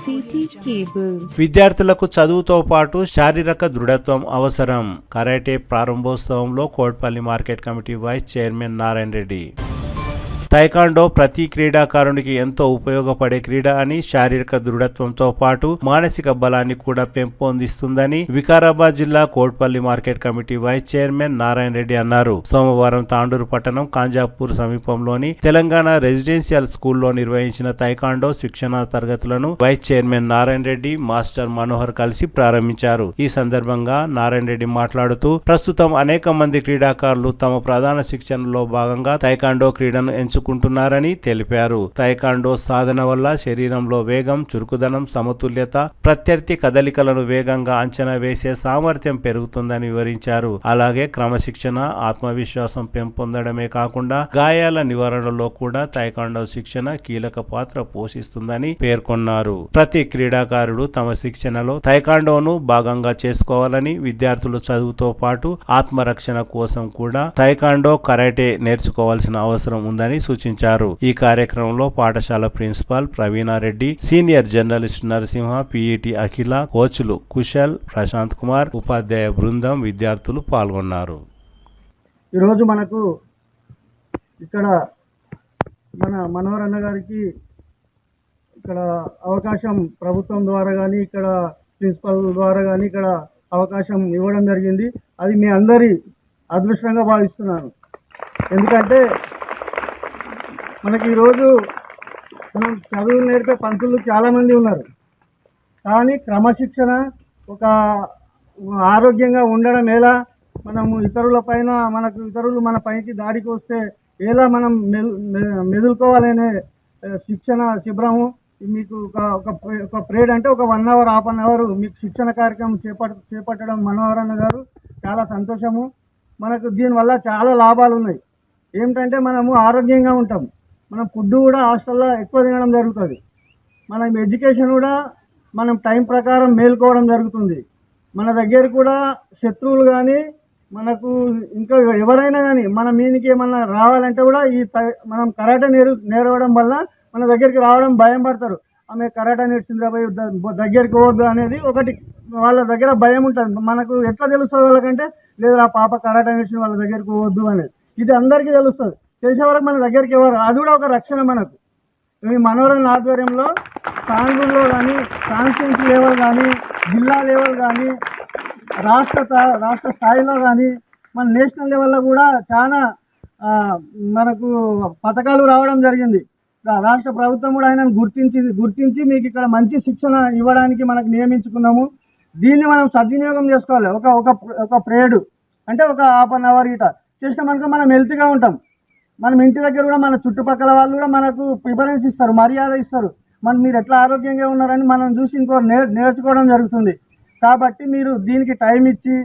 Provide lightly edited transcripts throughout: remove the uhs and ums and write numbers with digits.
City cable. విద్యార్థులకు చదువుతో పాటు శారీరక దృఢత్వం అవసరం. కరాటే ప్రారంభోత్సవంలో Kotpally market committee vice chairman Narayana Reddy. Taekwondo ప్రతి క్రీడాకారునికి ఎంతో ఉపయోగపడే క్రీడ అని, శారీరక దృఢత్వంతో పాటు మానసిక బలాన్ని కూడా పెంపొందిస్తుందని వికారాబాద్ జిల్లా Kotpalli market committee vice chairman Narayana Reddy అన్నారు. సోమవారం తాండూరు పట్టణం కాంజాపూర్ సమీపంలోని తెలంగాణ రెసిడెన్షియల్ స్కూల్లో నిర్వహించిన తైకాండో శిక్షణ తరగతులను vice chairman Narayana Reddy, master Manohar కలిసి ప్రారంభించారు. ఈ సందర్భంగా నారాయణ రెడ్డి మాట్లాడుతూ, ప్రస్తుతం అనేక మంది క్రీడాకారులు తమ ప్రధాన శిక్షణలో భాగంగా తైకాండో క్రీడను ఎంచుకుంటున్నారని తెలిపారు. తైకాండో సాధన వల్ల శరీరంలో వేగం, చురుకుదనం, సమతుల్యత, ప్రత్యర్థి కదలికలను వేగంగా అంచనా వేసే సామర్థ్యం పెరుగుతుందని వివరించారు. అలాగే క్రమశిక్షణ, ఆత్మవిశ్వాసం పెంపొందడమే కాకుండా గాయాల నివారణలో కూడా తైకాండో శిక్షణ కీలక పాత్ర పోషిస్తుందని పేర్కొన్నారు. ప్రతి క్రీడాకారుడు తమ శిక్షణలో తైకాండోను భాగంగా చేసుకోవాలని, విద్యార్థులు చదువుతో పాటు ఆత్మరక్షణ కోసం కూడా తైకాండో, కరాటే నేర్చుకోవాల్సిన అవసరం ఉందని సూచించారు. ఈ కార్యక్రమంలో పాఠశాల principal Praveena Reddy, senior journalist Narasimha, PET Akhila, కోచ్లు కుశల్, ప్రశాంత్ కుమార్, ఉపాధ్యాయ బృందం, విద్యార్థులు పాల్గొన్నారు. ఈరోజు మనకు ఇక్కడ మన మనోహర్ అన్న గారికి ఇక్కడ అవకాశం ప్రభుత్వం ద్వారా కానీ, ఇక్కడ ప్రిన్సిపల్ ద్వారా కానీ ఇక్కడ అవకాశం ఇవ్వడం జరిగింది. అది మీ అందరి అదృష్టంగా భావిస్తున్నాను. ఎందుకంటే మనకి ఈరోజు మనం చదువులు నేర్పే పంతులు చాలామంది ఉన్నారు. కానీ క్రమశిక్షణ, ఒక ఆరోగ్యంగా ఉండడం ఎలా, మనము ఇతరులు మన పైకి దాడికి వస్తే ఎలా మనం మెదులుకోవాలనే శిక్షణ శిబిరము మీకు ఒక ప్రేడ్ అంటే ఒక 1 అవర్, హాఫ్ అన్ అవర్ మీకు శిక్షణ కార్యక్రమం చేపట్టడం మనోహర్ అన్న గారు చాలా సంతోషము. మనకు దీనివల్ల చాలా లాభాలు ఉన్నాయి. ఏమిటంటే మనము ఆరోగ్యంగా ఉంటాం. మనం ఫుడ్ కూడా హాస్టల్లో ఎక్కువ తినడం జరుగుతుంది. మనం ఎడ్యుకేషన్ కూడా మనం టైం ప్రకారం మేలుకోవడం జరుగుతుంది. మన దగ్గర కూడా శత్రువులు కానీ, మనకు ఇంకా ఎవరైనా కానీ మన మీదకి ఏమన్నా రావాలంటే కూడా మనం కరాటే నేర్వడం వల్ల మన దగ్గరికి రావడం భయం పడతారు. ఆమె కరాటే నేర్చిందిరా పోయి దగ్గరికి పోవద్దు అనేది ఒకటి వాళ్ళ దగ్గర భయం ఉంటుంది. మనకు ఎట్లా తెలుస్తుంది వాళ్ళకంటే, లేదు ఆ పాప కరాటే నేర్చిన వాళ్ళ దగ్గరికి పోవద్దు అనేది. ఇది అందరికీ తెలుస్తుంది. తెలిసే వరకు మన దగ్గరికి ఎవరు, అది కూడా ఒక రక్షణ మనకు. ఈ మనోహర్ ఆధ్వర్యంలో తాండూరులో కానీ, కాన్స్టిట్యూన్సీ లెవెల్ కానీ, జిల్లా లెవెల్ కానీ, రాష్ట్ర స్థాయిలో కానీ, మన నేషనల్ లెవెల్లో కూడా చాలా మనకు పథకాలు రావడం జరిగింది. రాష్ట్ర ప్రభుత్వం కూడా ఆయనను గుర్తించి మీకు ఇక్కడ మంచి శిక్షణ ఇవ్వడానికి మనకు నియమించుకున్నాము. దీన్ని మనం సద్వినియోగం చేసుకోవాలి. ఒక ప్రేడ్ అంటే ఒక హాఫ్ అన్ అవర్ ఇట చేసినామనుకో మనం హెల్త్గా ఉంటాం. మనం ఇంటి దగ్గర కూడా మన చుట్టుపక్కల వాళ్ళు కూడా మనకు ప్రిఫరెన్స్ ఇస్తారు, మర్యాద ఇస్తారు. మీరు ఎట్లా ఆరోగ్యంగా ఉన్నారని మనం చూసి ఇంకో నేర్చుకోవడం జరుగుతుంది. కాబట్టి మీరు దీనికి టైం ఇచ్చి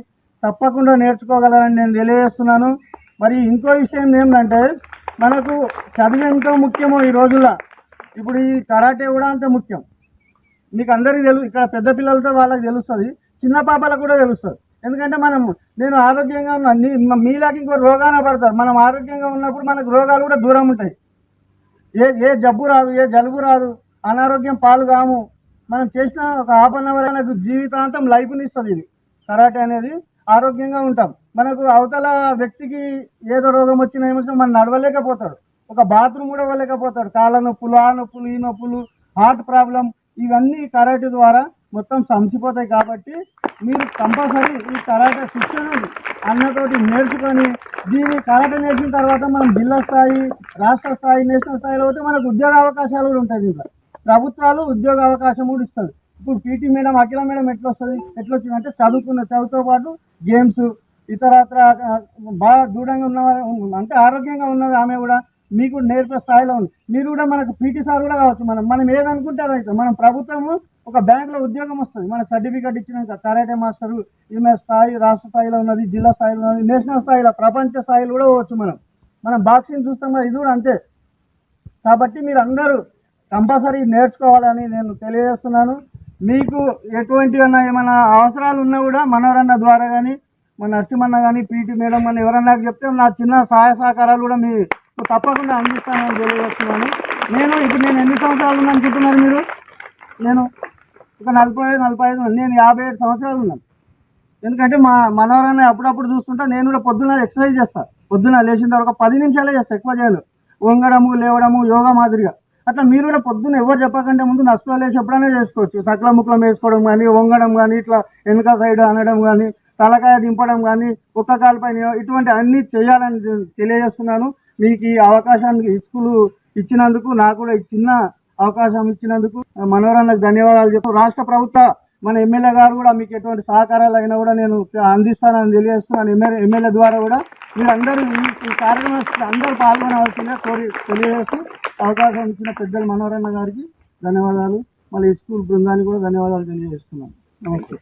తప్పకుండా నేర్చుకోగలరని నేను తెలియజేస్తున్నాను. మరి ఇంకో విషయం ఏంటంటే, మనకు చదువు ఎంతో ముఖ్యమో ఈ రోజుల్లో, ఇప్పుడు ఈ కరాటే కూడా అంత ముఖ్యం. మీకు అందరికీ ఇక్కడ పెద్ద పిల్లలతో వాళ్ళకి తెలుస్తుంది, చిన్న పాపలకు కూడా తెలుస్తుంది. ఎందుకంటే నేను ఆరోగ్యంగా ఉన్నా, మీలాగా ఇంకో రోగాన పడతారు. మనం ఆరోగ్యంగా ఉన్నప్పుడు మనకు రోగాలు కూడా దూరం ఉంటాయి. ఏ జబ్బు రాదు, ఏ జలుబు రాదు, అనారోగ్యం పాలు కాము. మనం చేసిన ఒక హాఫ్ అన్ అవర్ అనేది జీవితాంతం లైఫ్ని ఇస్తుంది. ఇది కరాటే అనేది ఆరోగ్యంగా ఉంటాం. మనకు అవతల వ్యక్తికి ఏదో రోగం వచ్చిన ఏమో మనం నడవలేకపోతాడు, ఒక బాత్రూమ్ కూడా ఇవ్వలేకపోతాడు. కాళ్ళ నొప్పులు, ఆ నొప్పులు, ఈ నొప్పులు, హార్ట్ ప్రాబ్లం, ఇవన్నీ కరాటే ద్వారా మొత్తం సంసిపోతాయి. కాబట్టి మీరు కంపల్సరీ ఈ కరాటే శిక్షణ అన్నతోటి నేర్చుకొని, దీన్ని కరాటే నేర్చిన తర్వాత మనం జిల్లా స్థాయి, రాష్ట్ర స్థాయి, నేషనల్ స్థాయిలో అయితే మనకు ఉద్యోగ అవకాశాలు కూడా ఉంటాయి. దీంట్లో ప్రభుత్వాలు ఉద్యోగ అవకాశం కూడా ఇస్తుంది. ఇప్పుడు పీటీ మేడం, అఖిల మేడం ఎట్లొచ్చిందంటే చదువుతో పాటు గేమ్స్, ఇతరత్ర బాగా దృఢంగా అంటే ఆరోగ్యంగా ఉన్నది ఆమె కూడా మీకు నేర్పే స్థాయిలో ఉంది. మీరు కూడా మనకు పీటీ సార్ కూడా కావచ్చు. మనం ఏదనుకుంటే అదైతే మనం ప్రభుత్వము ఒక బ్యాంకులో ఉద్యోగం వస్తుంది. మనకు సర్టిఫికేట్ ఇచ్చినాక కరాటే మాస్టరు ఈమె స్థాయి రాష్ట్ర స్థాయిలో ఉన్నది, జిల్లా స్థాయిలో ఉన్నది, నేషనల్ స్థాయిలో, ప్రపంచ స్థాయిలో కూడా పోవచ్చు. మనం బాక్సింగ్ చూస్తాం కదా, ఇది కూడా అంతే. కాబట్టి మీరు అందరూ కంపల్సరీ నేర్చుకోవాలని నేను తెలియజేస్తున్నాను. మీకు ఎటువంటివన్నా ఏమైనా అవసరాలు ఉన్నా కూడా మనోరన్న ద్వారా కానీ, మన నరసింహన్న కానీ, పీటీ మేడం కానీ ఎవరన్నా చెప్తే నా చిన్న సహాయ సహకారాలు కూడా మీకు తప్పకుండా అందిస్తానని తెలియజేస్తున్నాను. నేను ఎన్ని సంవత్సరాలు అనుకుంటున్నారు మీరు? నేను ఒక 40-45 నేను 57 సంవత్సరాలు ఉన్నాను. ఎందుకంటే మా మనవరాన్ని అప్పుడప్పుడు చూస్తుంటా. నేను కూడా పొద్దున్న ఎక్సర్సైజ్ చేస్తాను. పొద్దున్న లేచిన తర్వాత ఒక 10 నిమిషాలే చేస్తాను, ఎక్కువ చేయను. వంగడము, లేవడము, యోగా మాదిరిగా. అట్లా మీరు కూడా పొద్దున్న ఎవరు చెప్పకంటే ముందు నష్టం లేచి ఎప్పుడైనా చేసుకోవచ్చు. తక్కువ ముక్కలం వేసుకోవడం కానీ, వంగడం కానీ, ఇట్లా వెనుక సైడ్ అనడం కానీ, తలకాయ దింపడం కానీ, ఒక్క కాలుపైన ఇటువంటి అన్నీ చేయాలని తెలియజేస్తున్నాను. మీకు ఈ అవకాశాన్ని స్కూల్ ఇచ్చినందుకు, నాకు కూడా ఈ చిన్న అవకాశం ఇచ్చినందుకు మనోరన్నకు ధన్యవాదాలు చెప్తాను. రాష్ట్ర ప్రభుత్వ మన ఎమ్మెల్యే గారు కూడా మీకు ఎటువంటి సహకారాలు అయినా కూడా నేను అందిస్తానని తెలియజేస్తున్నాను. ఎమ్మెల్యే ద్వారా కూడా మీరందరూ ఈ కార్యక్రమం అందరూ పాల్గొనవలసిందిగా తెలియజేస్తూ అవకాశం ఇచ్చిన పెద్దలు మనోరన్న గారికి ధన్యవాదాలు. మళ్ళీ స్కూల్ బృందానికి కూడా ధన్యవాదాలు తెలియజేస్తున్నాను. నమస్తే.